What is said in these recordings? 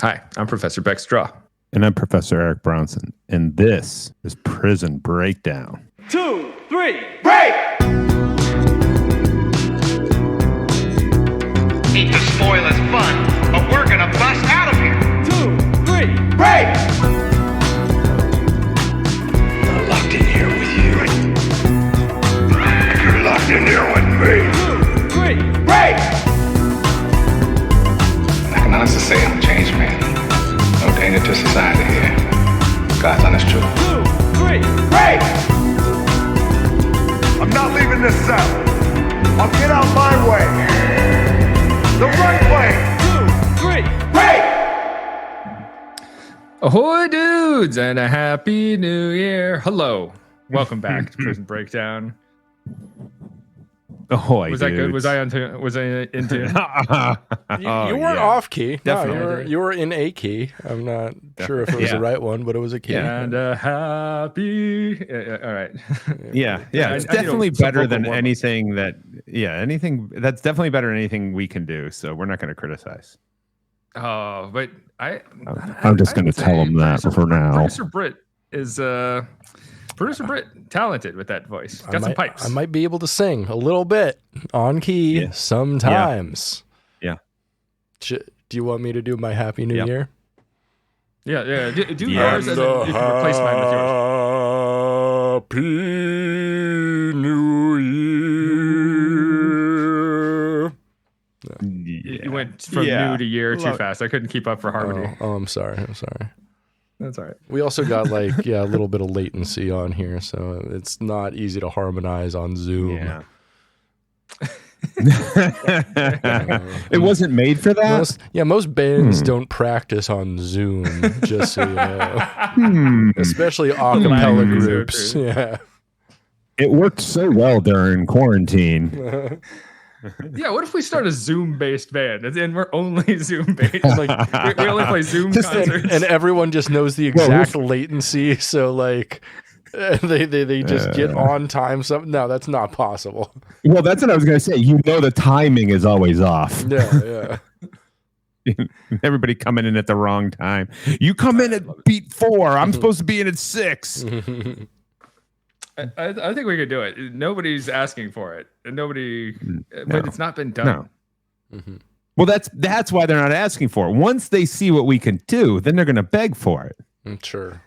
Hi, I'm Professor Beck Strah. And I'm Professor Eric Bronson. And this is Prison Breakdown. 2, 3, break! Hate to spoil his fun, but we're gonna bust out of here. 2, 3, break! I'm locked in here with you. You're locked in here with me. 2, 3, break! I can honestly say I'm a changed man. No danger to society here. God's honest truth. 2, 3, break! I'm not leaving this cell. I'll get out my way. The right way. 2, 3, break! Ahoy, dudes, and a happy new year. Hello. Welcome back to Prison Breakdown. Ahoy, Was that good? Was I on tune? Was I in tune? You weren't off key. Definitely. No, you were in a key. I'm not sure if it was the right one, but it was a key. And a happy. All right. Yeah. It's definitely better than anything that. Yeah, anything that's definitely better than anything we can do. So we're not going to criticize. Oh, but I'm just going to tell them that for now. Producer Britt is Producer Britt talented with that voice. Got some pipes. I might be able to sing a little bit on key sometimes. Yeah. Do you want me to do my Happy New Year? Yeah. Do yours and then you can replace mine with yours. Happy New Year. You went from new to year too fast. I couldn't keep up for harmony. Oh, I'm sorry. That's all right. We also got a little bit of latency on here, so it's not easy to harmonize on Zoom. Yeah. It wasn't made for that. Most bands don't practice on Zoom, just so you know. Especially a cappella groups. Yeah. It worked so well during quarantine. Yeah, what if we start a Zoom-based band and we're only Zoom-based? Like we only play Zoom concerts, and everyone just knows the exact latency. So they just get on time. No, that's not possible. Well, that's what I was going to say. The timing is always off. Yeah. Everybody coming in at the wrong time. You come in at beat 4. I'm supposed to be in at 6. I think we could do it. Nobody's asking for it, and but it's not been done. No. Mm-hmm. Well, that's why they're not asking for it. Once they see what we can do, then they're going to beg for it. Sure.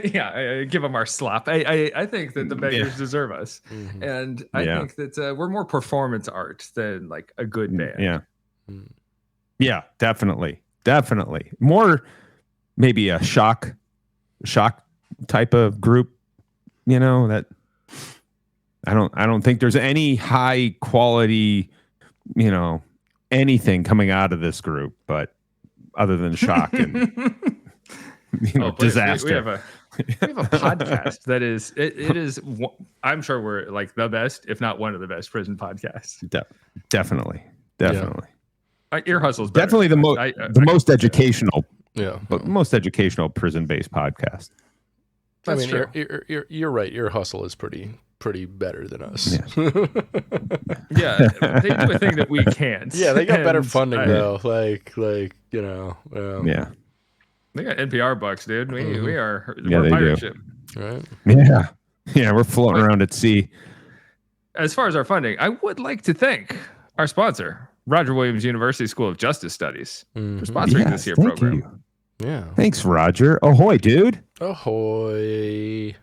Yeah, give them our slop. I think that the beggars deserve us, and I think that we're more performance art than like a good band. Yeah, definitely. More maybe a shock type of group. That I don't think there's any high quality, anything coming out of this group, but other than shock and disaster. We have a podcast that is it is. I'm sure we're like the best, if not one of the best prison podcasts. Definitely. Ear Hustle's better. Definitely the most educational. Yeah, but most educational prison-based podcast. That's true. You're right. Ear Hustle is pretty better than us. Yeah, they do a thing that we can't. Yeah, they got better funding though. They got NPR bucks, dude. We're a pirate ship, right? Yeah, we're floating around at sea. As far as our funding, I would like to thank our sponsor, Roger Williams University School of Justice Studies, for sponsoring this year program. You. Yeah. Thanks, Roger. Ahoy, dude. Ahoy.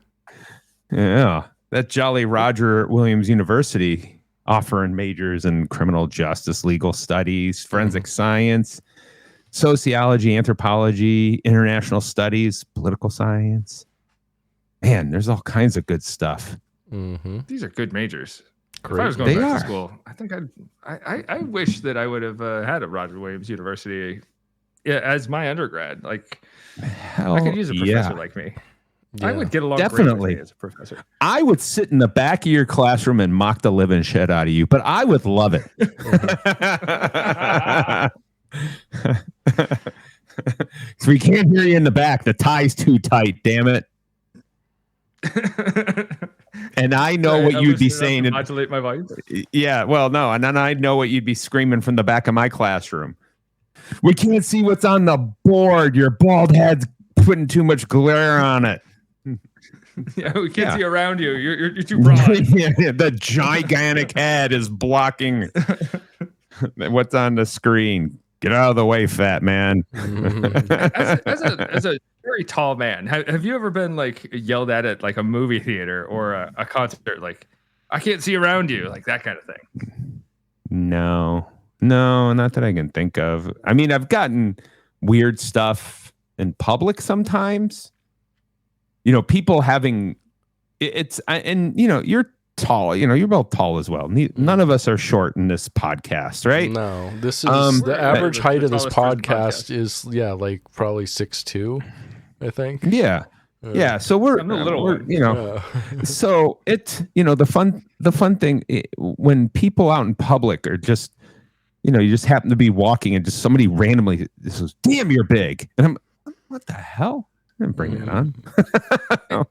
Yeah. That jolly Roger Williams University offering majors in criminal justice, legal studies, forensic science, sociology, anthropology, international studies, political science. Man, there's all kinds of good stuff. These are good majors. Great. If I was going back to school, I think I wish that I would have had a Roger Williams University as my undergrad. Like, I could use a professor like me. I would get along definitely great with me as a professor. I would sit in the back of your classroom and mock the living shit out of you, but I would love it. So we can't hear you in the back. The tie's too tight, damn it. And I know what you'd be saying. To modulate my voice. Yeah, well, no, and then I know what you'd be screaming from the back of my classroom. We can't see what's on the board. Your bald head's putting too much glare on it. Yeah, we can't see around you. You're too broad. The gigantic head is blocking what's on the screen. Get out of the way, fat man. As a very tall man, have you ever been like yelled at like a movie theater or a concert? Like, I can't see around you, like that kind of thing. No, not that I can think of. I mean, I've gotten weird stuff in public sometimes. People having and you're tall. You're both tall as well. None of us are short in this podcast, right? No, this is the average height of this podcast is like probably 6'2", I think. Yeah. Yeah, so I'm a little one. So it's the fun thing when people out in public are just you just happen to be walking and just somebody randomly says, "Damn, you're big," and I'm, what the hell? I didn't bring that on.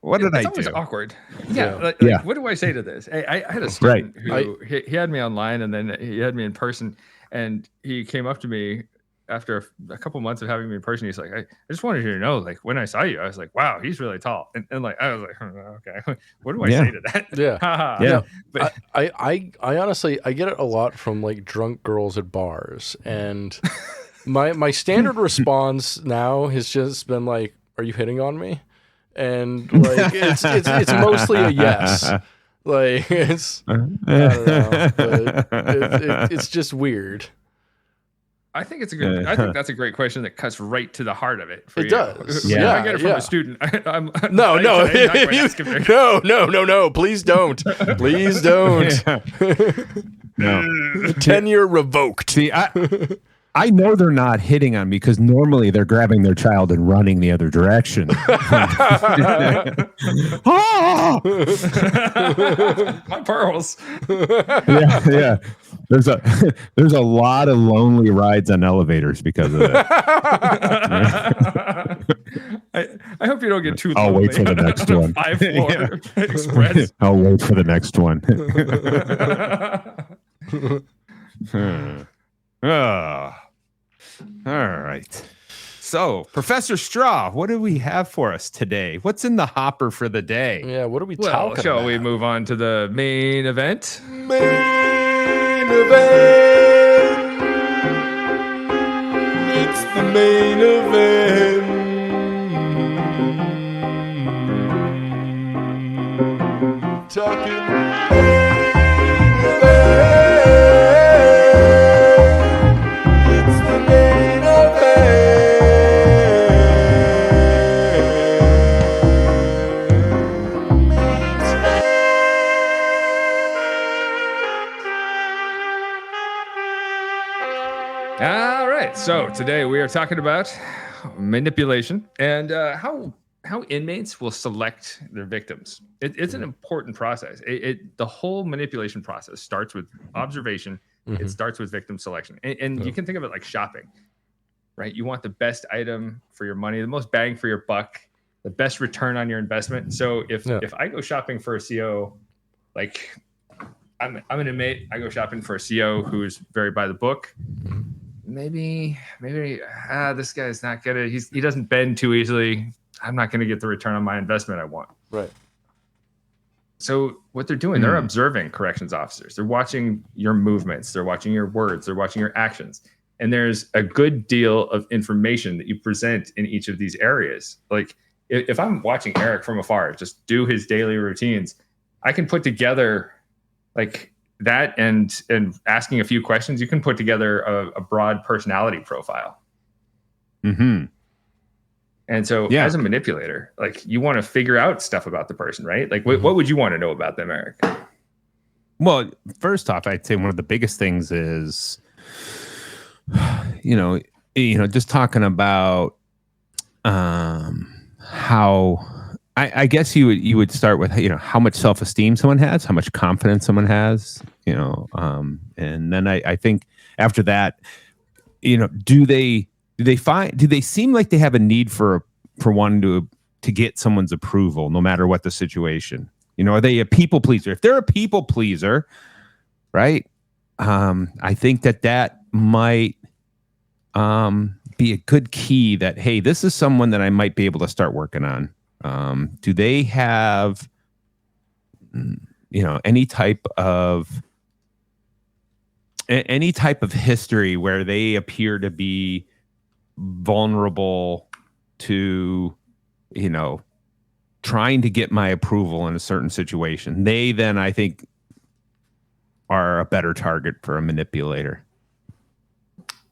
What did I do? It's always awkward. Yeah. What do I say to this? I had a student who he had me online and then he had me in person, and he came up to me after a couple months of having me in person. He's like, I just wanted you to know, like, when I saw you, I was like, wow, he's really tall. And like, I was like, okay, what do I say to that? Yeah. But I honestly, I get it a lot from like drunk girls at bars. And my standard response now has just been like, are you hitting on me? And like, it's mostly a yes. Like I don't know, but it's just weird. I think it's a good. I think that's a great question that cuts right to the heart of it. It does. Yeah, I get it from a student. No. Please don't. Please don't. No. 10-year revoked. See, I know they're not hitting on me because normally they're grabbing their child and running the other direction. My pearls. Yeah. There's a lot of lonely rides on elevators because of it. I hope you don't get too lonely. I'll wait for the next one. 5-floor express. I'll wait for the next one. All right. So, Professor Strah, what do we have for us today? What's in the hopper for the day? Yeah, what are we talking about? Shall we move on to the main event? Main event. It's the main event. Talking main event. It's the main event. All right. So today we are talking about manipulation and how inmates will select their victims. It's an important process. The whole manipulation process starts with observation. It starts with victim selection. And you can think of it like shopping, right? You want the best item for your money, the most bang for your buck, the best return on your investment. So if I go shopping for a CO, like I'm an inmate, I go shopping for a CO who's very by the book. Maybe this guy's not gonna. He doesn't bend too easily. I'm not gonna get the return on my investment I want. Right. So what they're doing, they're observing corrections officers. They're watching your movements. They're watching your words. They're watching your actions. And there's a good deal of information that you present in each of these areas. Like if I'm watching Eric from afar, just do his daily routines, I can put together like that and asking a few questions, you can put together a broad personality profile. Mm-hmm. And so as a manipulator, like you want to figure out stuff about the person, right? Like what would you want to know about them, Eric? Well, first off, I'd say one of the biggest things is, just talking about how I guess you would start with, how much self-esteem someone has, how much confidence someone has, and then I think after that, do they seem like they have a need for wanting to get someone's approval no matter what the situation? Are they a people pleaser? If they're a people pleaser, right? I think that might be a good key that, hey, this is someone that I might be able to start working on? Do they have, any type of history where they appear to be vulnerable to, trying to get my approval in a certain situation? They then, I think, are a better target for a manipulator.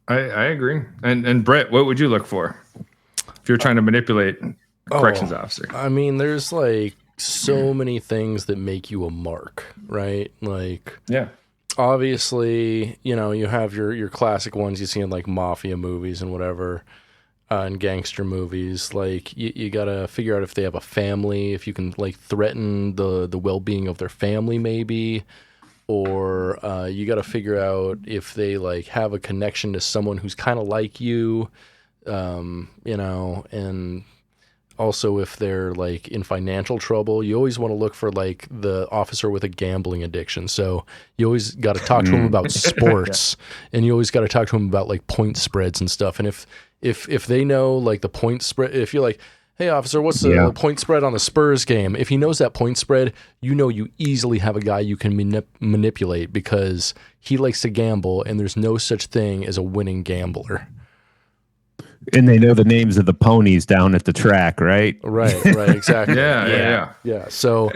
I agree. And Brett, what would you look for if you're trying to manipulate a corrections officer? I mean, there's like so many things that make you a mark, right? Like, yeah, obviously, you have your classic ones you see in like mafia movies and whatever, and gangster movies. Like, you gotta figure out if they have a family, if you can like threaten the well-being of their family, maybe. Or you got to figure out if they like have a connection to someone who's kind of like you, and also if they're like in financial trouble. You always want to look for like the officer with a gambling addiction. So you always got to talk to him about sports, and you always got to talk to him about like point spreads and stuff. And if they know like the point spread, if you're like, hey, officer, what's the point spread on the Spurs game? If he knows that point spread, you easily have a guy you can manipulate because he likes to gamble, and there's no such thing as a winning gambler. And they know the names of the ponies down at the track, right? Right, exactly. Yeah. So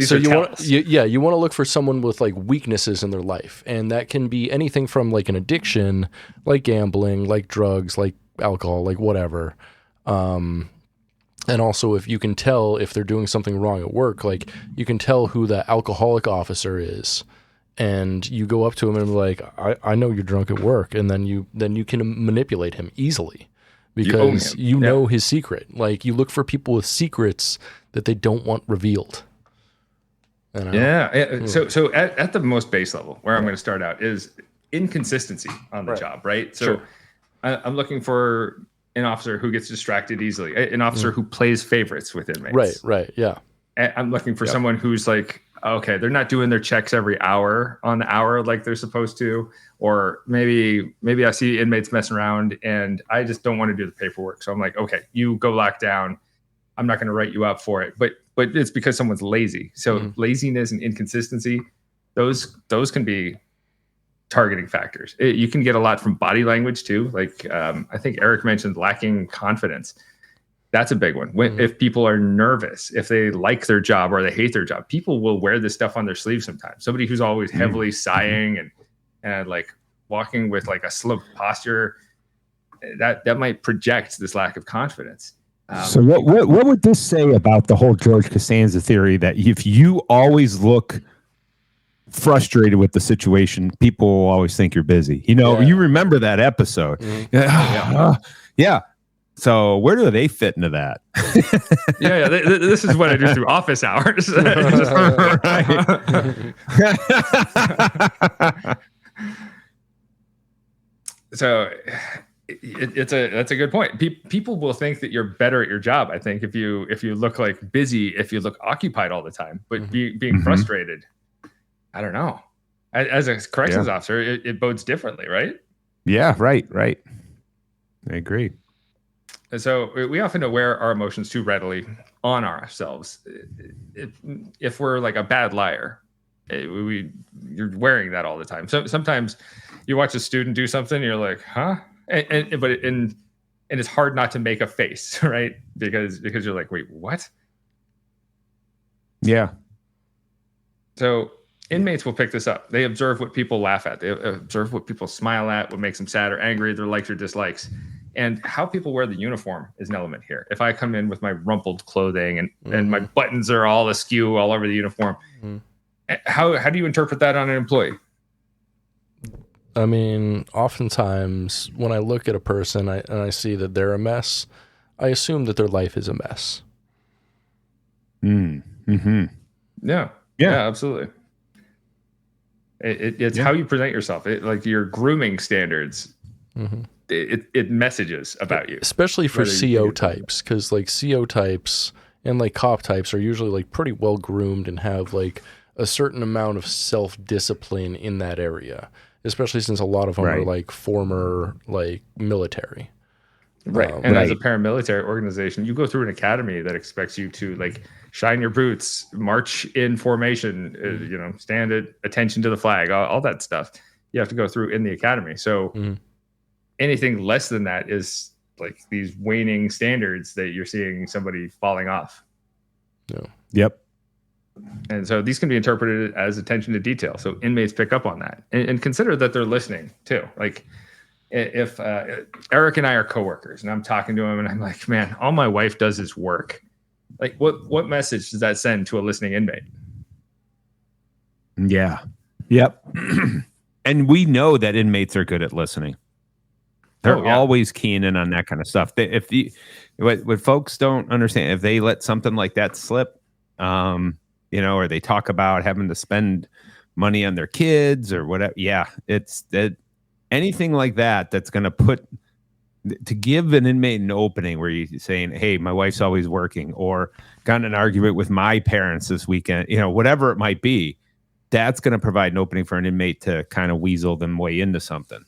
you want to look for someone with like weaknesses in their life, and that can be anything from like an addiction, like gambling, like drugs, like alcohol, like whatever. And also, if you can tell if they're doing something wrong at work, like you can tell who the alcoholic officer is, and you go up to him and be like, I know you're drunk at work, and then you can manipulate him easily because you know his secret. Like, you look for people with secrets that they don't want revealed. Yeah. So at the most base level, where I'm going to start out is inconsistency on the job, right? So I'm looking for an officer who gets distracted easily, an officer who plays favorites with inmates. Right, yeah. And I'm looking for someone who's like, okay, they're not doing their checks every hour on the hour like they're supposed to, or maybe I see inmates messing around and I just don't want to do the paperwork. So I'm like, okay, you go lock down. I'm not going to write you up for it, but it's because someone's lazy. So laziness and inconsistency, those can be targeting factors. You can get a lot from body language too. Like I think Eric mentioned lacking confidence. That's a big one. If people are nervous, if they like their job or they hate their job, people will wear this stuff on their sleeve sometimes. Somebody who's always heavily sighing and like walking with like a slump posture, that might project this lack of confidence. So what would this say about the whole George Costanza theory that if you always look frustrated with the situation, people will always think you're busy? You remember that episode. Yeah. So where do they fit into that? This is what I do through office hours. So that's a good point. People will think that you're better at your job, I think, if you look like busy, if you look occupied all the time, but being frustrated, I don't know. As a corrections officer, it bodes differently, right? Yeah, right. I agree. And so we often wear our emotions too readily on ourselves. If we're like a bad liar, you're wearing that all the time. So sometimes you watch a student do something, and you're like, huh? But it's hard not to make a face, right? Because you're like, wait, what? Yeah. So inmates will pick this up. They observe what people laugh at. They observe what people smile at, what makes them sad or angry, their likes or dislikes. And how people wear the uniform is an element here. If I come in with my rumpled clothing and my buttons are all askew all over the uniform, how do you interpret that on an employee? I mean, oftentimes when I look at a person and I see that they're a mess, I assume that their life is a mess. Yeah, absolutely. It's how you present yourself. Like your grooming standards. It messages about you, especially for CO types, because like CO types and like cop types are usually like pretty well groomed and have like a certain amount of self-discipline in that area. especially since a lot of them are like former like military. Right. And as a paramilitary organization, you go through an academy that expects you to like shine your boots, march in formation, stand at attention to the flag, all that stuff you have to go through in the academy. So anything less than that is like these waning standards that you're seeing somebody falling off. No. Yep. And so these can be interpreted as attention to detail. So inmates pick up on that and consider that they're listening too. Like if Eric and I are coworkers and I'm talking to him and I'm like, man, all my wife does is work. Like what message does that send to a listening inmate? Yeah. Yep. And we know that inmates are good at listening. They're always keying in on that kind of stuff. What folks don't understand, if they let something like that slip, or they talk about having to spend money on their kids or whatever. Yeah, it's that anything like that that's going to give an inmate an opening where you're saying, hey, my wife's always working, or got in an argument with my parents this weekend, whatever it might be, that's going to provide an opening for an inmate to kind of weasel them way into something.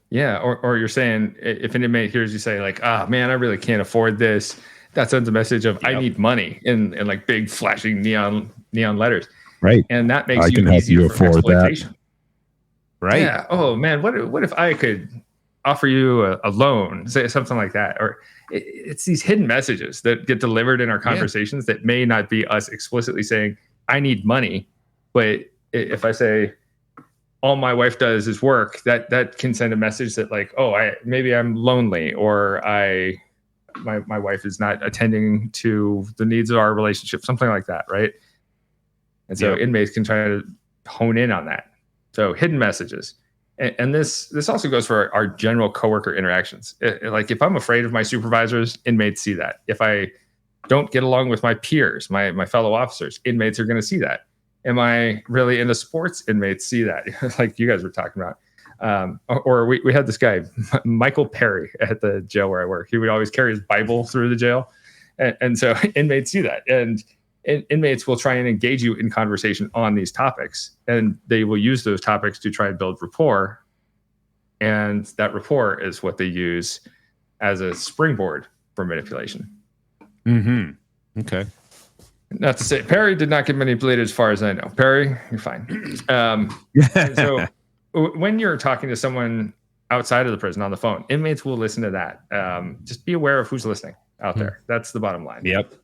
Yeah. Or you're saying if an inmate hears you say like, man, I really can't afford this, that sends a message of I need money in like big flashing neon letters. Right. And that makes I you can help easy you for afford exploitation. That. Right. Yeah. Oh man, what if I could offer you a loan, say something like that? Or it's these hidden messages that get delivered in our conversations that may not be us explicitly saying, I need money. But if I say all my wife does is work, that can send a message that like, maybe I'm lonely, or my wife is not attending to the needs of our relationship, something like that. Right. And so inmates can try to hone in on that. So hidden messages. And this also goes for our general coworker interactions. Like if I'm afraid of my supervisors, inmates see that. If I don't get along with my peers, my fellow officers, inmates are going to see that. Am I really into sports? Inmates see that, like you guys were talking about. Or we had this guy, Michael Perry, at the jail where I work. He would always carry his Bible through the jail. And so inmates see that. And inmates will try and engage you in conversation on these topics. And they will use those topics to try and build rapport. And that rapport is what they use as a springboard for manipulation. Mm-hmm. Okay. Not to say Perry did not get manipulated as far as I know. Perry, you're fine. So when you're talking to someone outside of the prison on the phone, inmates will listen to that. Just be aware of who's listening out there. That's the bottom line. Yep.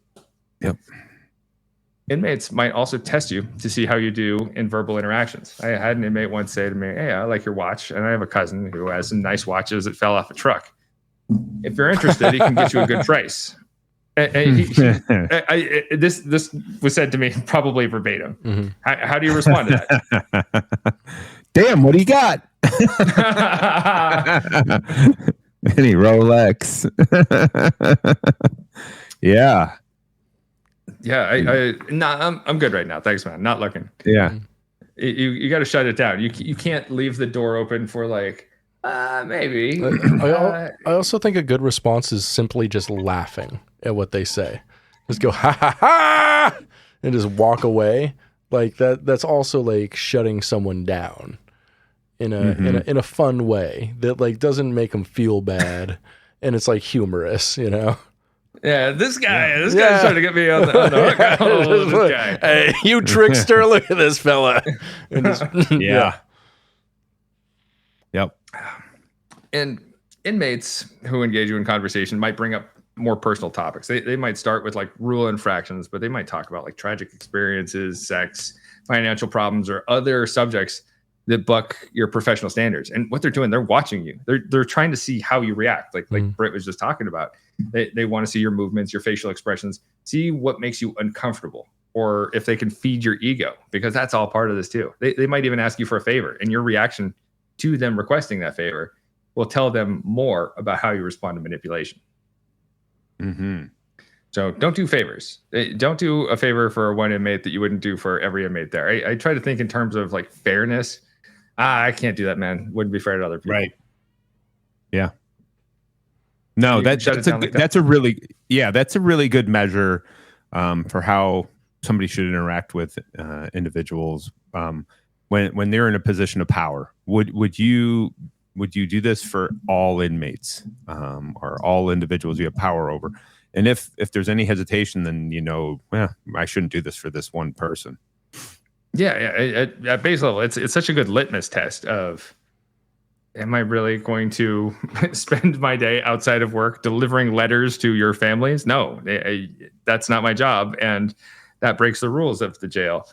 Inmates might also test you to see how you do in verbal interactions. I had an inmate once say to me, hey, I like your watch. And I have a cousin who has some nice watches that fell off a truck. If you're interested, he can get you a good price. And this was said to me probably verbatim. Mm-hmm. How do you respond to that? Damn, what do you got? Any Rolex? Yeah. Yeah, I'm good right now. Thanks, man. Not looking. Yeah. You got to shut it down. You can't leave the door open for like, maybe. I also think a good response is simply just laughing at what they say. Just go ha ha ha, and just walk away. Like that. That's also like shutting someone down in a fun way that like doesn't make them feel bad, and it's like humorous, Yeah, this guy's trying to get me on the hook. Oh, this guy. Hey, you trickster! Look at this fella. And just, Yep. And inmates who engage you in conversation might bring up more personal topics. They might start with like rule infractions, but they might talk about like tragic experiences, sex, financial problems, or other subjects that buck your professional standards. And what they're doing, they're watching you. They're trying to see how you react. Like Britt was just talking about. They want to see your movements, your facial expressions, see what makes you uncomfortable, or if they can feed your ego, because that's all part of this too. They might even ask you for a favor, and your reaction to them requesting that favor will tell them more about how you respond to manipulation. Mm-hmm. So don't do favors. Don't do a favor for one inmate that you wouldn't do for every inmate there. I try to think in terms of like fairness. I can't do that, man. Wouldn't be fair to other people. Right. Yeah. No, that's a really good measure for how somebody should interact with individuals. when they're in a position of power, would you do this for all inmates, or all individuals you have power over? And if there's any hesitation, then I shouldn't do this for this one person. Yeah. At base level, it's such a good litmus test of, am I really going to spend my day outside of work delivering letters to your families? No, that's not my job, and that breaks the rules of the jail.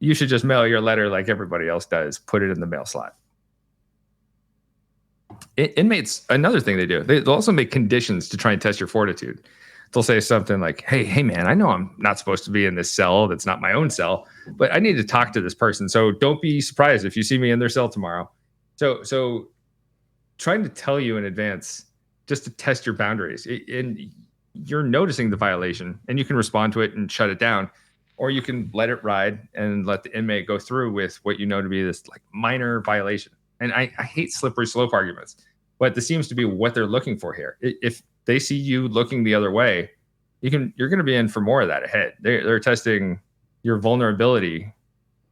You should just mail your letter like everybody else does. Put it in the mail slot. Inmates, another thing they do, they'll also make conditions to try and test your fortitude. They'll say something like, hey man, I know I'm not supposed to be in this cell that's not my own cell, but I need to talk to this person. So don't be surprised if you see me in their cell tomorrow. So trying to tell you in advance just to test your boundaries, and you're noticing the violation and you can respond to it and shut it down, or you can let it ride and let the inmate go through with what you know to be this like minor violation. And I hate slippery slope arguments, but this seems to be what they're looking for here. If they see you looking the other way, you're going to be in for more of that ahead. They're testing your vulnerability,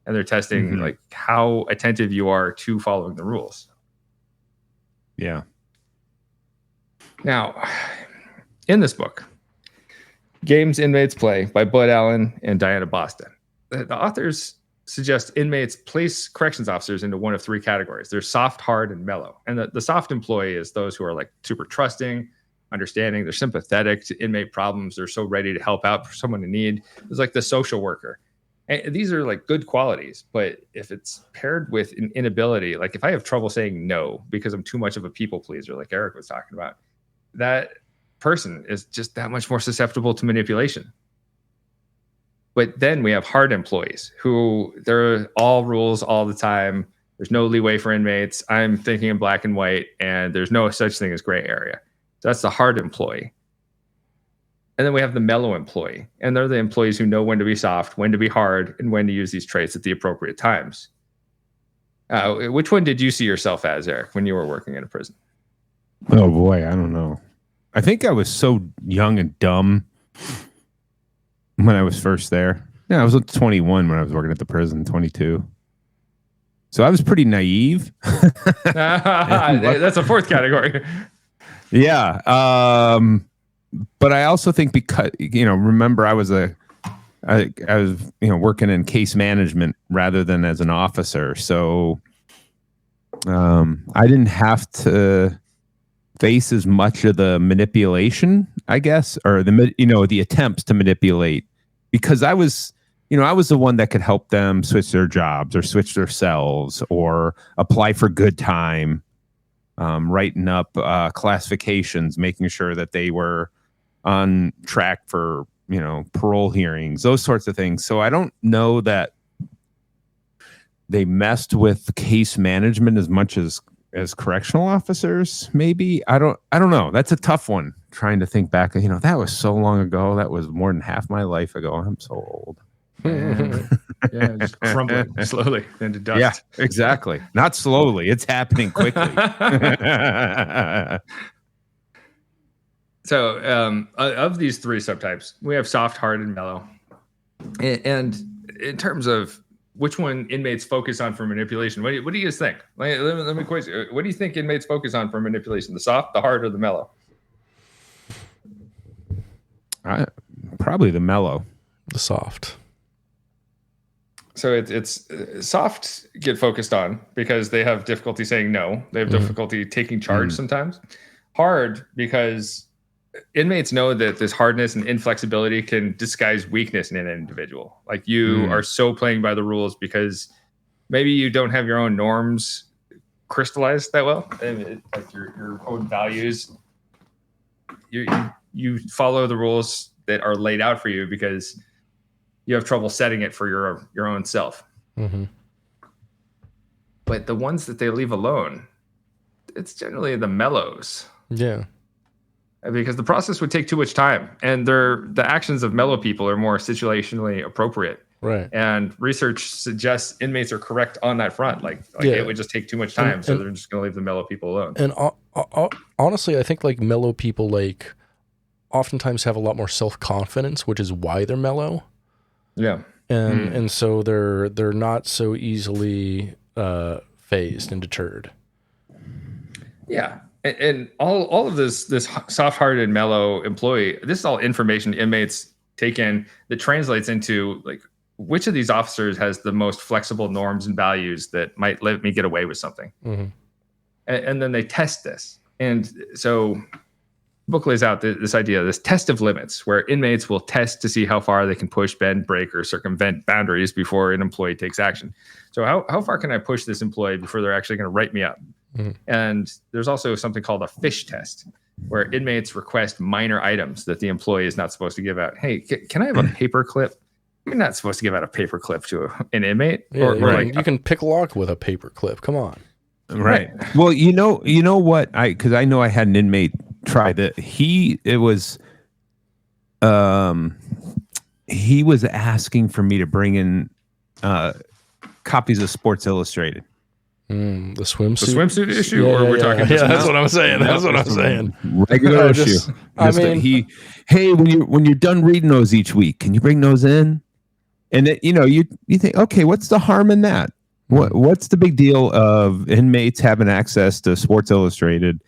and they're testing like how attentive you are to following the rules. Yeah. Now, in this book, Games Inmates Play by Bud Allen and Diana Boston, the authors suggest inmates place corrections officers into one of three categories. They're soft, hard, and mellow. And the soft employee is those who are like super trusting, understanding, they're sympathetic to inmate problems. They're so ready to help out for someone in need. It's like the social worker. And these are like good qualities, but if it's paired with an inability, like if I have trouble saying no because I'm too much of a people pleaser, like Eric was talking about, that person is just that much more susceptible to manipulation. But then we have hard employees who they're all rules all the time. There's no leeway for inmates. I'm thinking in black and white, and there's no such thing as gray area. So that's the hard employee. And then we have the mellow employee, and they're the employees who know when to be soft, when to be hard, and when to use these traits at the appropriate times. Which one did you see yourself as, Eric, when you were working in a prison? Oh boy, I don't know. I think I was so young and dumb when I was first there. Yeah, I was 21 when I was working at the prison, 22. So I was pretty naive. That's a fourth category. Yeah. But I also think because, remember I was working in case management rather than as an officer. So I didn't have to face as much of the manipulation, I guess, or the attempts to manipulate, because I was the one that could help them switch their jobs or switch their cells or apply for good time, writing up classifications, making sure that they were on track for, parole hearings, those sorts of things. So I don't know that they messed with case management as much as correctional officers. Maybe. I don't know. That's a tough one. Trying to think back, that was so long ago. That was more than half my life ago. I'm so old. Yeah, just crumbling slowly into dust. Yeah, exactly. Not slowly. It's happening quickly. So of these three subtypes, we have soft, hard, and mellow. And in terms of which one inmates focus on for manipulation, what do you guys think? Let me quiz you. What do you think inmates focus on for manipulation? The soft, the hard, or the mellow? Probably the mellow. The soft. So it's soft get focused on because they have difficulty saying no. They have difficulty taking charge sometimes. Hard because inmates know that this hardness and inflexibility can disguise weakness in an individual. Like you are so playing by the rules because maybe you don't have your own norms crystallized that well, and like your own values. You follow the rules that are laid out for you because you have trouble setting it for your own self. Mm-hmm. But the ones that they leave alone, it's generally the mellows. Yeah. Because the process would take too much time, and the actions of mellow people are more situationally appropriate. Right. And research suggests inmates are correct on that front. Like it would just take too much time, so they're just going to leave the mellow people alone. And honestly, I think like mellow people oftentimes have a lot more self-confidence, which is why they're mellow. Yeah. and so they're not so easily phased and deterred. Yeah. And all of this soft-hearted, mellow employee, this is all information inmates take in that translates into like which of these officers has the most flexible norms and values that might let me get away with something. And then they test this. And so the book lays out this idea, this test of limits, where inmates will test to see how far they can push, bend, break, or circumvent boundaries before an employee takes action. So how far can I push this employee before they're actually going to write me up? And there's also something called a fish test, where inmates request minor items that the employee is not supposed to give out. Hey, can I have a paper clip? You're not supposed to give out a paper clip to an inmate. Yeah, you can pick lock with a paper clip. Come on. Right. Well, you know what? Because I know I had an inmate try that. He was asking for me to bring in copies of Sports Illustrated. The swimsuit issue, or we're talking. Yeah, that's what I'm saying. That's what I'm saying. Regular issue. Hey, when you're done reading those each week, can you bring those in? And it, you think, okay, what's the harm in that? What's the big deal of inmates having access to Sports Illustrated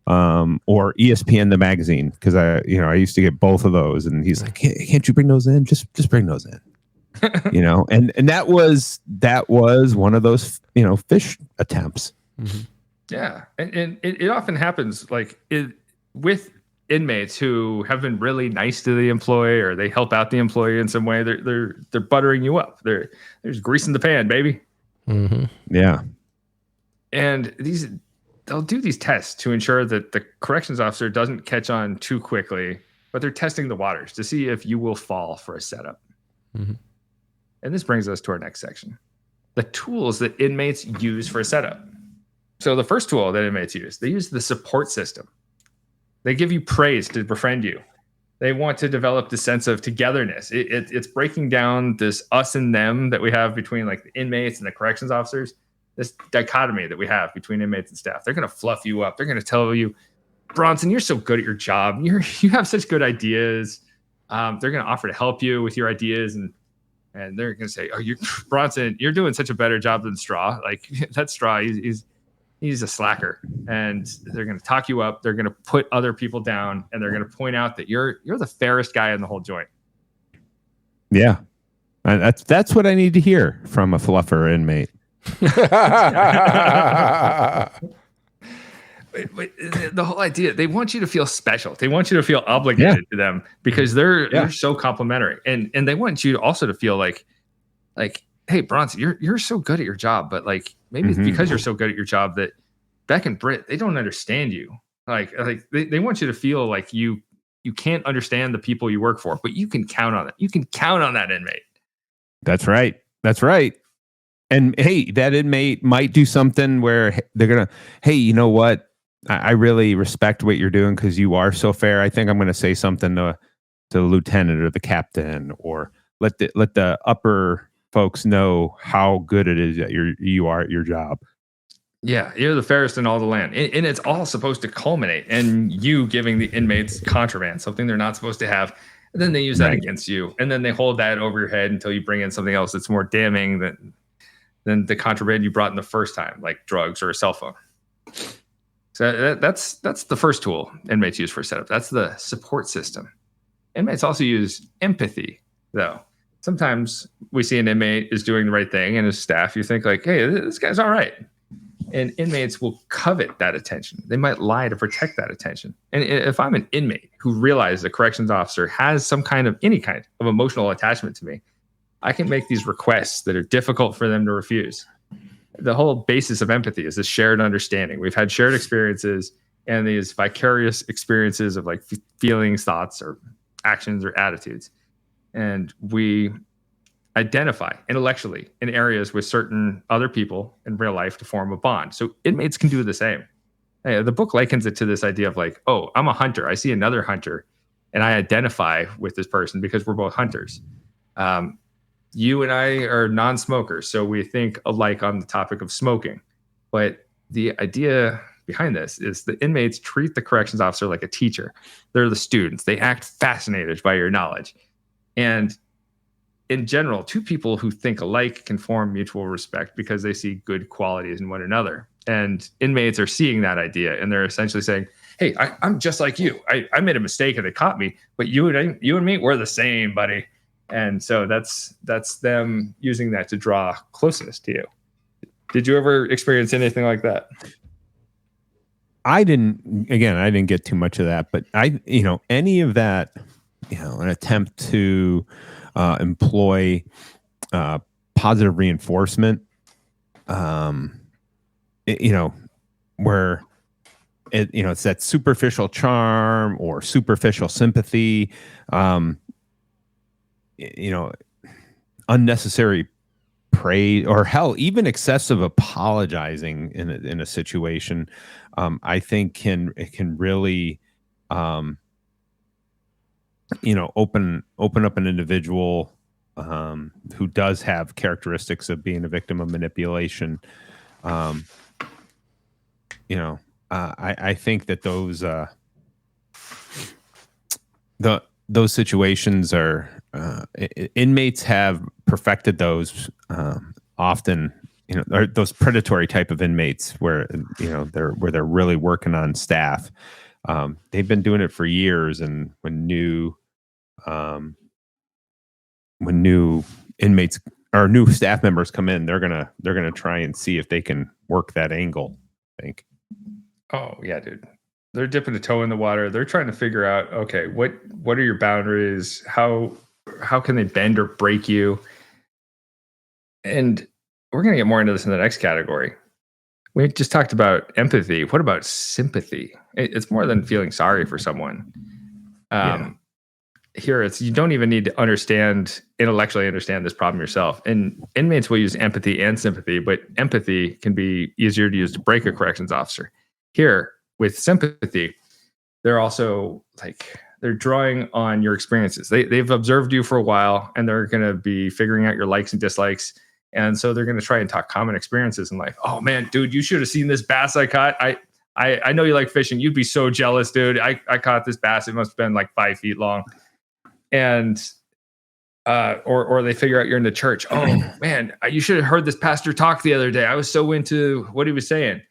or ESPN the magazine? Because I used to get both of those, and he's like, hey, can't you bring those in? Just bring those in. And that was one of those fish attempts. Yeah, and it often happens with inmates who have been really nice to the employee, or they help out the employee in some way. They're buttering you up. They're just greasing the pan, baby. Yeah, and they'll do these tests to ensure that the corrections officer doesn't catch on too quickly, but they're testing the waters to see if you will fall for a setup. And this brings us to our next section, the tools that inmates use for a setup. So the first tool that inmates use, they use the support system. They give you praise to befriend you. They want to develop the sense of togetherness. It's breaking down this us and them that we have between like the inmates and the corrections officers, this dichotomy that we have between inmates and staff. They're going to fluff you up. They're going to tell you, Bronson, you're so good at your job. You have such good ideas. They're going to offer to help you with your ideas, and they're going to say, Bronson, you're doing such a better job than Strah. Like that Strah, he's a slacker. And they're going to talk you up. They're going to put other people down, and they're going to point out that you're the fairest guy in the whole joint. Yeah. And that's what I need to hear from a fluffer inmate. The whole idea, they want you to feel special. They want you to feel obligated to them because they're so complimentary, and they want you also to feel like, hey, Bronson, you're so good at your job, but like maybe it's because you're so good at your job that Beck and Britt, they don't understand you. Like they want you to feel like you can't understand the people you work for, but you can count on it. You can count on that inmate. That's right. And hey, that inmate might do something where they're gonna, hey, you know what? I really respect what you're doing because you are so fair. I think I'm going to say something to the lieutenant or the captain, or let the upper folks know how good it is that you are at your job. Yeah, you're the fairest in all the land, and it's all supposed to culminate in you giving the inmates contraband, something they're not supposed to have. And then they use that against you, and then they hold that over your head until you bring in something else that's more damning than the contraband you brought in the first time, like drugs or a cell phone. So that's the first tool inmates use for setup. That's the support system. Inmates also use empathy, though. Sometimes we see an inmate is doing the right thing, and as staff, you think like, hey, this guy's all right. And inmates will covet that attention. They might lie to protect that attention. And if I'm an inmate who realizes a corrections officer has any kind of emotional attachment to me, I can make these requests that are difficult for them to refuse. The whole basis of empathy is this shared understanding. We've had shared experiences and these vicarious experiences of like feelings, thoughts, or actions or attitudes. And we identify intellectually in areas with certain other people in real life to form a bond. So inmates can do the same. The book likens it to this idea of like, oh, I'm a hunter. I see another hunter and I identify with this person because we're both hunters. You and I are non-smokers, so we think alike on the topic of smoking. But the idea behind this is the inmates treat the corrections officer like a teacher. They're the students. They act fascinated by your knowledge. And in general, two people who think alike can form mutual respect because they see good qualities in one another. And inmates are seeing that idea, and they're essentially saying, hey, I'm just like you. I made a mistake and they caught me, but you and me, we're the same, buddy. And so that's them using that to draw closeness to you. Did you ever experience anything like that? I didn't get too much of that, but any of that, an attempt to employ positive reinforcement, where it's that superficial charm or superficial sympathy, unnecessary praise, or hell, even excessive apologizing in a situation, I think can really, open up an individual who does have characteristics of being a victim of manipulation. I think that those situations are inmates have perfected those often. Those predatory type of inmates where they're really working on staff. They've been doing it for years, and when new inmates or new staff members come in, they're gonna try and see if they can work that angle, I think. Oh yeah, dude. They're dipping a toe in the water. They're trying to figure out, okay, what are your boundaries? How can they bend or break you? And we're going to get more into this in the next category. We just talked about empathy. What about sympathy? It's more than feeling sorry for someone. Here, you don't even need to intellectually understand this problem yourself. And inmates will use empathy and sympathy, but empathy can be easier to use to break a corrections officer. Here, with sympathy, they're also they're drawing on your experiences. They've observed you for a while, and they're going to be figuring out your likes and dislikes. And so they're going to try and talk common experiences in life. Oh man, dude, you should have seen this bass I caught. I know you like fishing. You'd be so jealous, dude. I caught this bass. It must have been like 5 feet long. And or they figure out you're in the church. Oh man, you should have heard this pastor talk the other day. I was so into what he was saying.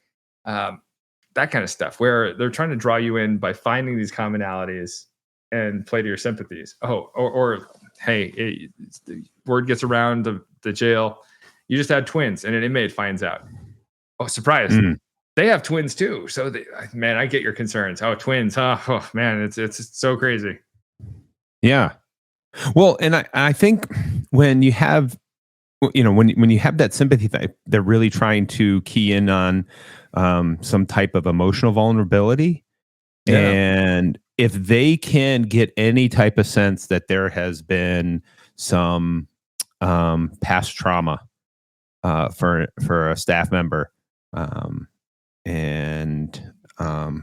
That kind of stuff, where they're trying to draw you in by finding these commonalities and play to your sympathies. Oh, or hey, the word gets around the jail. You just had twins, and an inmate finds out. Oh, surprise! They have twins too. So, man, I get your concerns. Oh, twins, huh? Oh, man, it's so crazy. Yeah. Well, and I think when you have, when you have that sympathy, they're really trying to key in on some type of emotional vulnerability. Yeah. And if they can get any type of sense that there has been some past trauma for a staff member, and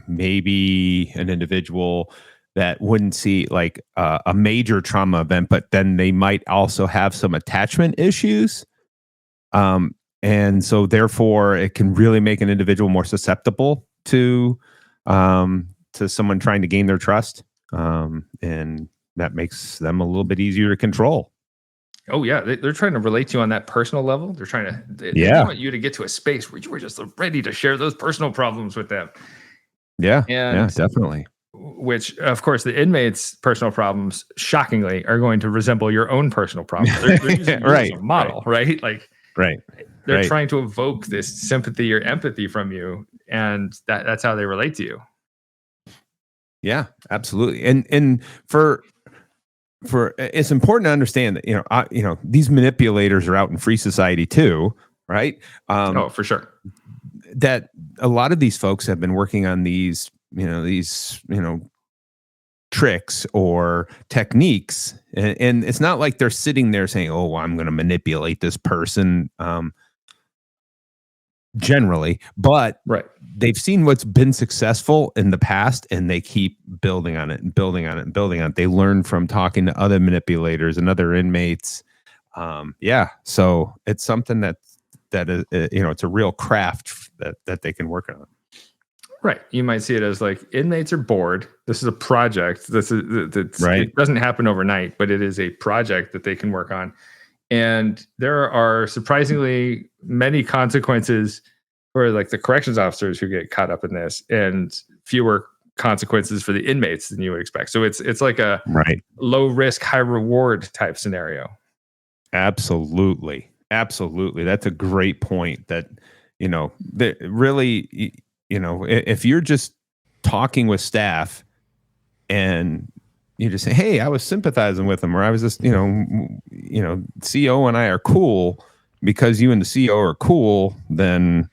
maybe an individual that wouldn't see like a major trauma event, but then they might also have some attachment issues. And so therefore it can really make an individual more susceptible to someone trying to gain their trust. And that makes them a little bit easier to control. Oh yeah. They're trying to relate to you on that personal level. They're trying to, they want you to get to a space where you were just ready to share those personal problems with them. Yeah. Yeah, definitely. Which, of course, the inmates' personal problems, shockingly, are going to resemble your own personal problems. They're using a model, right? They're trying to evoke this sympathy or empathy from you, and that's how they relate to you. Yeah, absolutely. And for it's important to understand that these manipulators are out in free society too, right? For sure. That a lot of these folks have been working on these tricks or techniques, and it's not like they're sitting there saying, "Oh, I'm going to manipulate this person." Generally, but they've seen what's been successful in the past, and they keep building on it and building on it and building on it. They learn from talking to other manipulators and other inmates. So it's something that is, it's a real craft that they can work on. Right. You might see it as like inmates are bored. This is a project. Right. It doesn't happen overnight, but it is a project that they can work on. And there are surprisingly many consequences for like the corrections officers who get caught up in this, and fewer consequences for the inmates than you would expect. So it's like a low risk, high reward type scenario. Absolutely. That's a great point. That, that really, if you're just talking with staff and you just say, hey, I was sympathizing with them, or I was just, CO and I are cool, because you and the CO are cool, then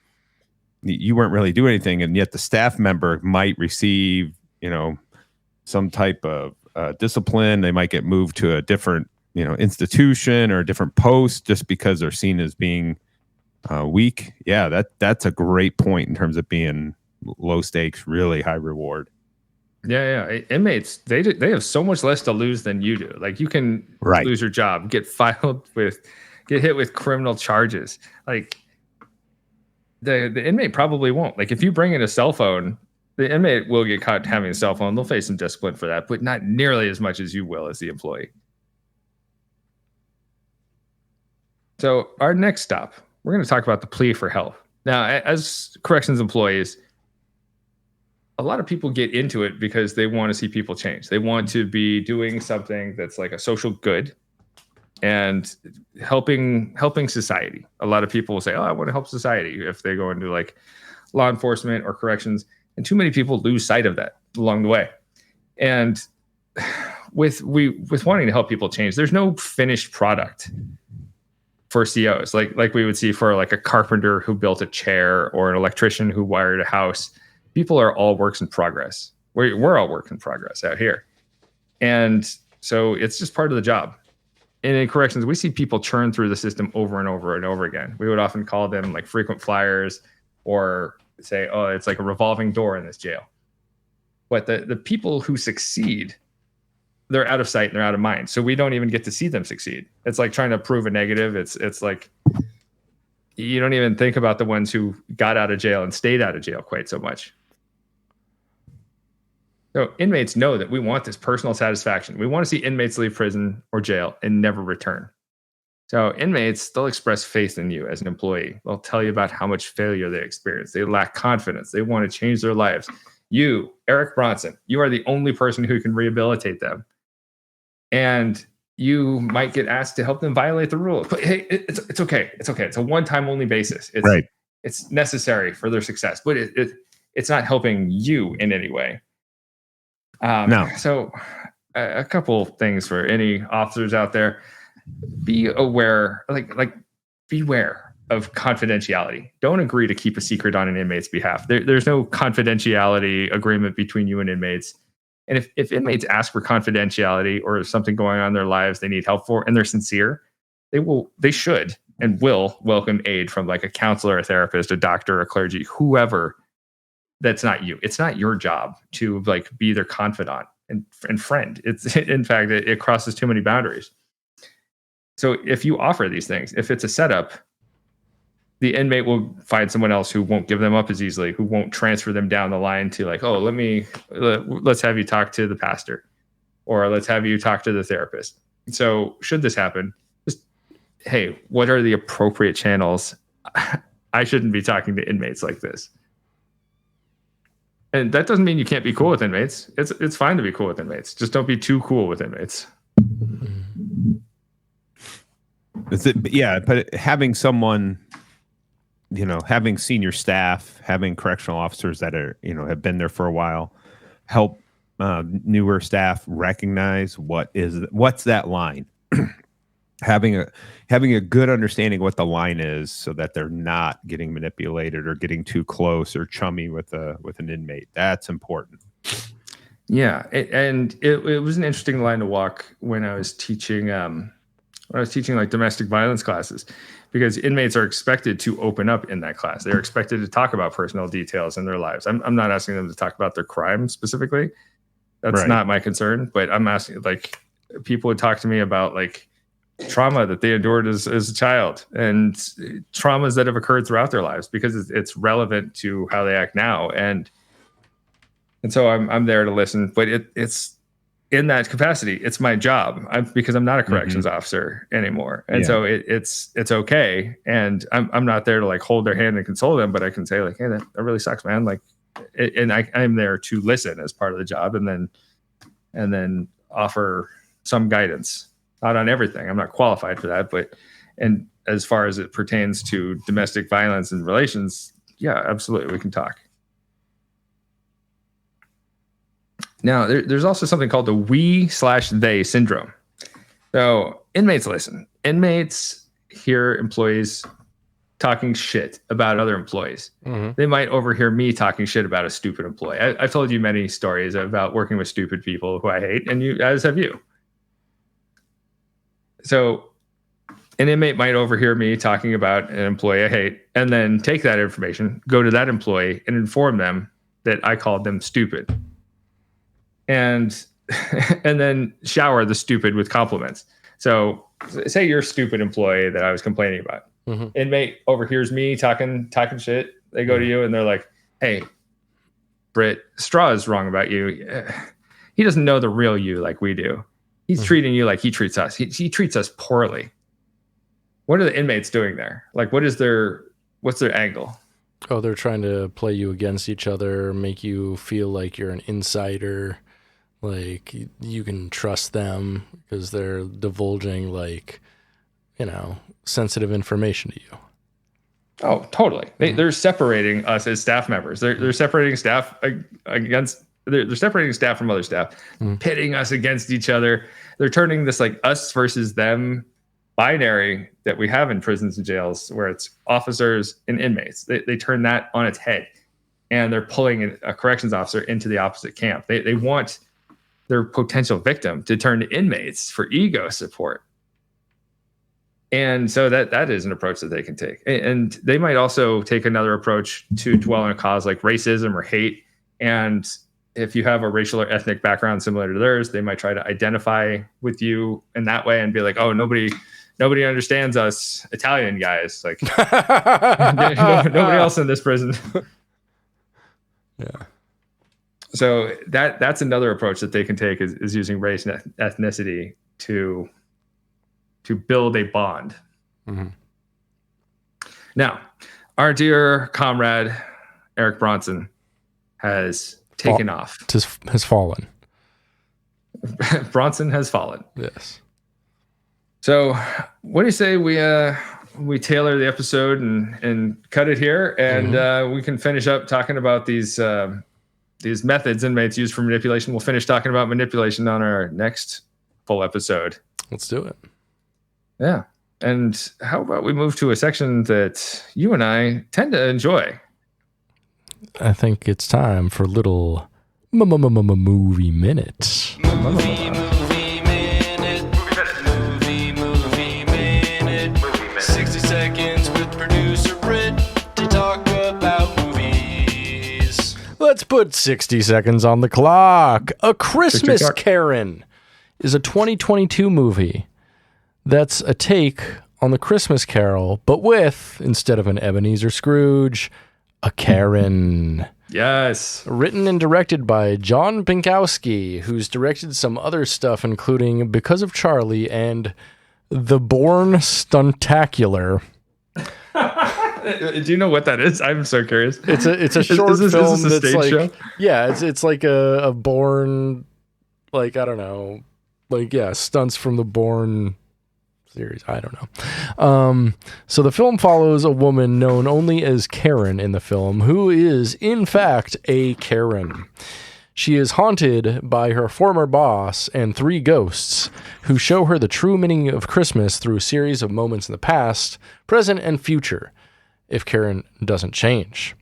you weren't really doing anything. And yet the staff member might receive, some type of discipline. They might get moved to a different, institution or a different post just because they're seen as being weak. Yeah, that's a great point in terms of being low stakes, really high reward. Yeah. Inmates, they have so much less to lose than you do. Like, you can lose your job, get hit with criminal charges. Like, the inmate probably won't. Like, if you bring in a cell phone, the inmate will get caught having a cell phone. They'll face some discipline for that, but not nearly as much as you will as the employee. So our next stop, we're going to talk about the plea for help. Now, as corrections employees, a lot of people get into it because they want to see people change. They want to be doing something that's like a social good and helping society. A lot of people will say, oh, I want to help society if they go into like law enforcement or corrections. And too many people lose sight of that along the way. And with wanting to help people change, there's no finished product for COs, like we would see for like a carpenter who built a chair or an electrician who wired a house. People are all works in progress. We're all work in progress out here. And so it's just part of the job. And in corrections, we see people churn through the system over and over and over again. We would often call them like frequent flyers, or say, oh, it's like a revolving door in this jail. But the people who succeed, they're out of sight and they're out of mind. So we don't even get to see them succeed. It's like trying to prove a negative. It's like you don't even think about the ones who got out of jail and stayed out of jail quite so much. So inmates know that we want this personal satisfaction. We want to see inmates leave prison or jail and never return. So inmates, they'll express faith in you as an employee. They'll tell you about how much failure they experience. They lack confidence. They want to change their lives. You, Eric Bronson, you are the only person who can rehabilitate them. And you might get asked to help them violate the rules. But hey, it's okay. It's okay. It's a one-time only basis. It's necessary for their success, but it's not helping you in any way. No. So a couple things for any officers out there: be aware, beware of confidentiality. Don't agree to keep a secret on an inmate's behalf. There's no confidentiality agreement between you and inmates. And if inmates ask for confidentiality or something going on in their lives they need help for, and they're sincere, they should and will welcome aid from like a counselor, a therapist, a doctor, a clergy, whoever. That's not you. It's not your job to like be their confidant and friend. It's in fact, it crosses too many boundaries. So if you offer these things, if it's a setup, the inmate will find someone else who won't give them up as easily, who won't transfer them down the line to like, oh, let's have you talk to the pastor, or let's have you talk to the therapist. So should this happen, just, hey, what are the appropriate channels? I shouldn't be talking to inmates like this. And that doesn't mean you can't be cool with inmates. It's fine to be cool with inmates. Just don't be too cool with inmates. Yeah, but having someone, having senior staff, having correctional officers that are, have been there for a while, help newer staff recognize what's that line. having a good understanding what the line is, so that they're not getting manipulated or getting too close or chummy with an inmate. That's important. Yeah, and it was an interesting line to walk when I was teaching. Like domestic violence classes, because inmates are expected to open up in that class. They're expected to talk about personal details in their lives. I'm not asking them to talk about their crime specifically. That's not my concern. But I'm asking, like, people would talk to me about like trauma that they endured as a child and traumas that have occurred throughout their lives, because it's relevant to how they act now. And And so I'm there to listen, but it's in that capacity. It's my job because I'm not a corrections officer anymore. And so it's okay. And I'm not there to like hold their hand and console them, but I can say like, hey, that really sucks, man. Like, and I'm there to listen as part of the job and then offer some guidance, not on everything. I'm not qualified for that, but, and as far as it pertains to domestic violence and relations, yeah, absolutely. We can talk. Now, there's also something called the we/they syndrome. So inmates listen. Inmates hear employees talking shit about other employees. They might overhear me talking shit about a stupid employee. I've told you many stories about working with stupid people who I hate, and you, as have you. So an inmate might overhear me talking about an employee I hate, and then take that information, go to that employee, and inform them that I called them stupid. And then shower the stupid with compliments. So say you're a stupid employee that I was complaining about. Inmate overhears me talking shit. They go to you and they're like, hey, Britt, Strah is wrong about you. He doesn't know the real you like we do. He's treating you like he treats us. He treats us poorly. What are the inmates doing there? Like, what's their angle? Oh, they're trying to play you against each other, make you feel like you're an insider. Like you can trust them because they're divulging like, sensitive information to you. Oh, totally. They're separating us as staff members. They're separating staff they're separating staff from other staff, pitting us against each other. They're turning this like us versus them binary that we have in prisons and jails where it's officers and inmates. They turn that on its head, and they're pulling a corrections officer into the opposite camp. They want their potential victim to turn to inmates for ego support. And so that is an approach that they can take. And they might also take another approach to dwell on a cause like racism or hate. And if you have a racial or ethnic background similar to theirs, they might try to identify with you in that way and be like, oh, nobody understands us Italian guys. Like nobody else in this prison. Yeah. So that's another approach that they can take is using race and ethnicity to build a bond. Now, our dear comrade Eric Bronson has taken off. Has fallen. Bronson has fallen. Yes. So, what do you say we tailor the episode and cut it here, and we can finish up talking about these methods inmates use for manipulation. We'll finish talking about manipulation on our next full episode. Let's do it. Yeah. And how about we move to a section that you and I tend to enjoy? I think it's time for little movie minute. Movie minute. 60 seconds with producer Britt to talk about movies. Let's put 60 seconds on the clock. A Christmas Karen is a 2022 movie that's a take on the Christmas Carol, but with, instead of an Ebenezer Scrooge, a Karen. Yes. Written and directed by John Pinkowski, who's directed some other stuff, including Because of Charlie and The Bourne Stuntacular. Do you know what that is? I'm so curious. It's a short film. Is this a that's stage like, show? Yeah, it's like a Bourne, like, I don't know, like, yeah, stunts from the Bourne series. I don't know. So the film follows a woman known only as Karen in the film, who is in fact a Karen. She is haunted by her former boss and 3 ghosts who show her the true meaning of Christmas through a series of moments in the past, present, and future, if Karen doesn't change.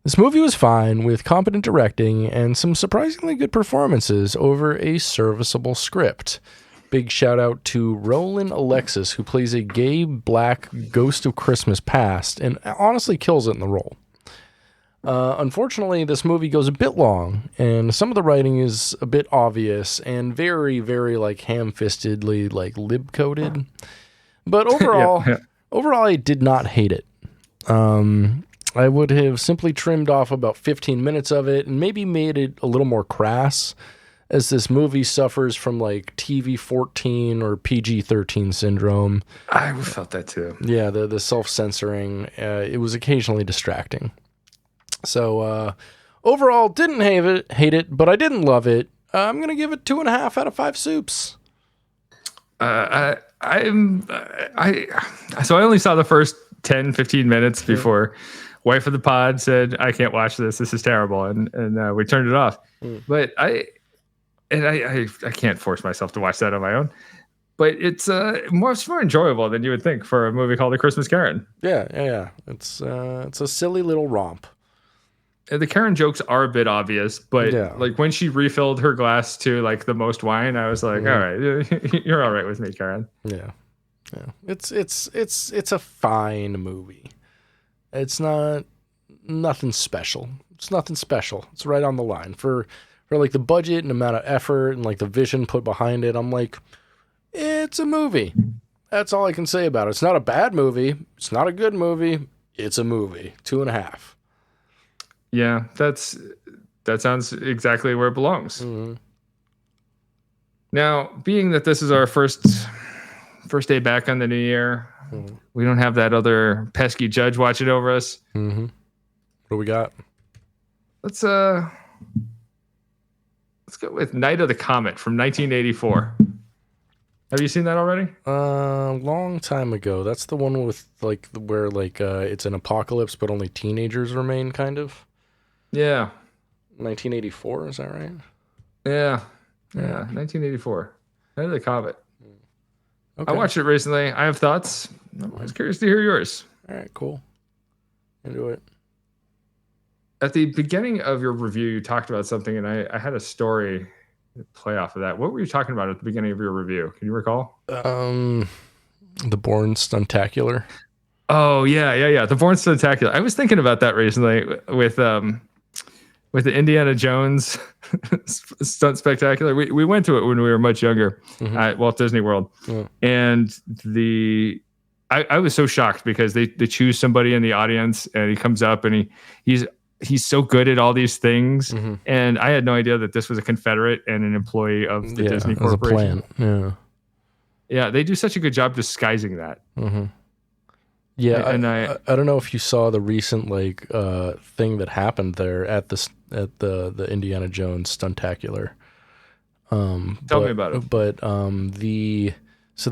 This movie was fine, with competent directing and some surprisingly good performances over a serviceable script. Big shout out to Roland Alexis, who plays a gay black ghost of Christmas past and honestly kills it in the role. Unfortunately, this movie goes a bit long, and some of the writing is a bit obvious and very, very like ham-fistedly like lib-coded. But overall, overall, I did not hate it. I would have simply trimmed off about 15 minutes of it and maybe made it a little more crass, as this movie suffers from like TV 14 or PG 13 syndrome. I felt that too. Yeah, the self-censoring. It was occasionally distracting. So overall, didn't hate it, but I didn't love it. I'm gonna give it 2.5 out of 5 soups. So I only saw the first 10, 15 minutes before wife of the pod said, I can't watch this. This is terrible. And we turned it off. But I can't force myself to watch that on my own. But it's much more enjoyable than you would think for a movie called A Christmas Karen. Yeah. It's a silly little romp. The Karen jokes are a bit obvious, but like when she refilled her glass to like the most wine, I was like, all right, you're all right with me, Karen. Yeah. It's a fine movie. It's nothing special. It's nothing special. It's right on the line for like the budget and amount of effort and like the vision put behind it. I'm like, it's a movie. That's all I can say about it. It's not a bad movie. It's not a good movie. It's a movie. 2.5. Yeah, that sounds exactly where it belongs. Mm-hmm. Now, being that this is our first day back on the new year, we don't have that other pesky judge watching over us. Mm-hmm. What do we got? Let's go with Night of the Comet from 1984. Have you seen that already? Long time ago. That's the one with like where like it's an apocalypse, but only teenagers remain, kind of. Yeah. 1984, is that right? Yeah. 1984. Night of the Comet. Okay. I watched it recently. I have thoughts. I was curious to hear yours. All right, cool. Into it. At the beginning of your review, you talked about something, and I had a story to play off of that. What were you talking about at the beginning of your review? Can you recall? The Bourne Stuntacular. Oh, yeah. The Bourne Stuntacular. I was thinking about that recently with the Indiana Jones Stunt Spectacular. We went to it when we were much younger at Walt Disney World. And I was so shocked because they choose somebody in the audience and he comes up and he's so good at all these things. And I had no idea that this was a Confederate and an employee of the Disney Corporation. A plan. Yeah, they do such a good job disguising that. Yeah, and I don't know if you saw the recent like thing that happened there at the Indiana Jones Stuntacular. Tell me about it. But the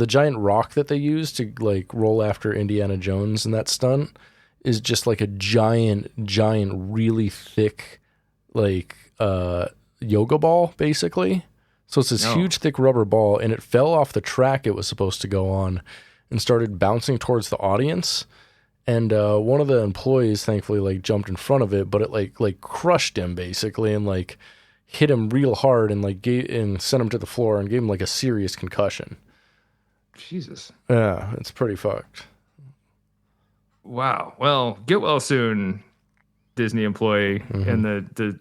giant rock that they used to like roll after Indiana Jones in that stunt is just like a giant, really thick like yoga ball, basically. So it's this huge, thick rubber ball, and it fell off the track it was supposed to go on and started bouncing towards the audience. And one of the employees thankfully like jumped in front of it, but it like crushed him basically and like hit him real hard and like sent him to the floor and gave him like a serious concussion. Jesus. Yeah, it's pretty fucked. Wow. Well, get well soon, Disney employee and the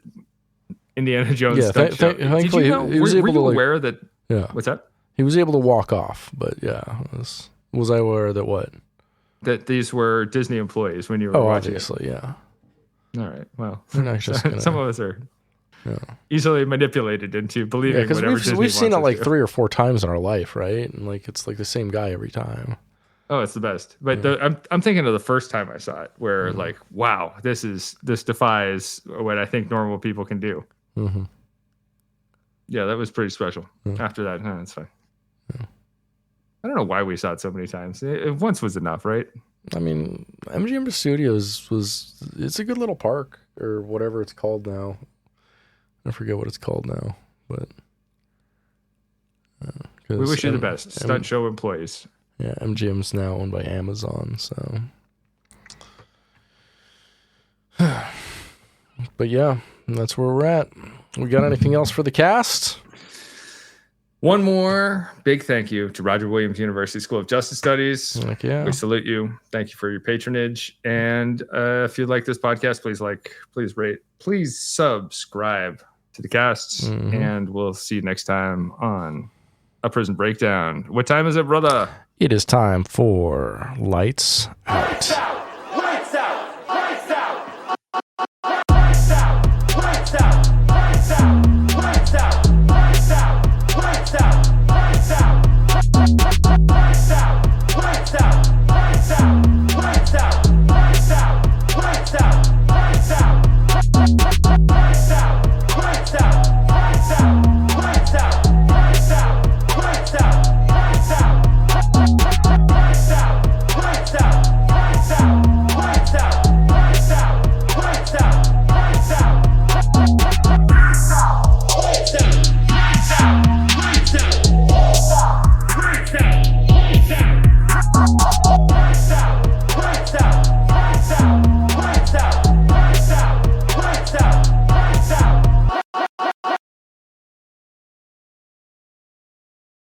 Indiana Jones stunt show. Did you know? Were you aware that? Yeah. What's that? He was able to walk off, but yeah, was I aware that what? That these were Disney employees when you were watching obviously, yeah. All right. Well, some of us are easily manipulated into believing whatever Disney we've seen it like to. 3 or 4 times in our life, right? And like it's like the same guy every time. Oh, it's the best. But I'm thinking of the first time I saw it, where like, wow, this defies what I think normal people can do. Yeah, that was pretty special. After that, no, it's fine. I don't know why we saw it so many times. Once was enough, right? I mean, MGM Studios it's a good little park or whatever it's called now. I forget what it's called now, but we wish you the best, stunt show employees. Yeah, MGM's now owned by Amazon, so. But yeah, that's where we're at. We got anything else for the cast? One more big thank you to Roger Williams University School of Justice Studies. Heck yeah. We salute you. Thank you for your patronage. And if you like this podcast, please rate, please subscribe to the casts. And we'll see you next time on A Prison Breakdown. What time is it, brother? It is time for Lights Out.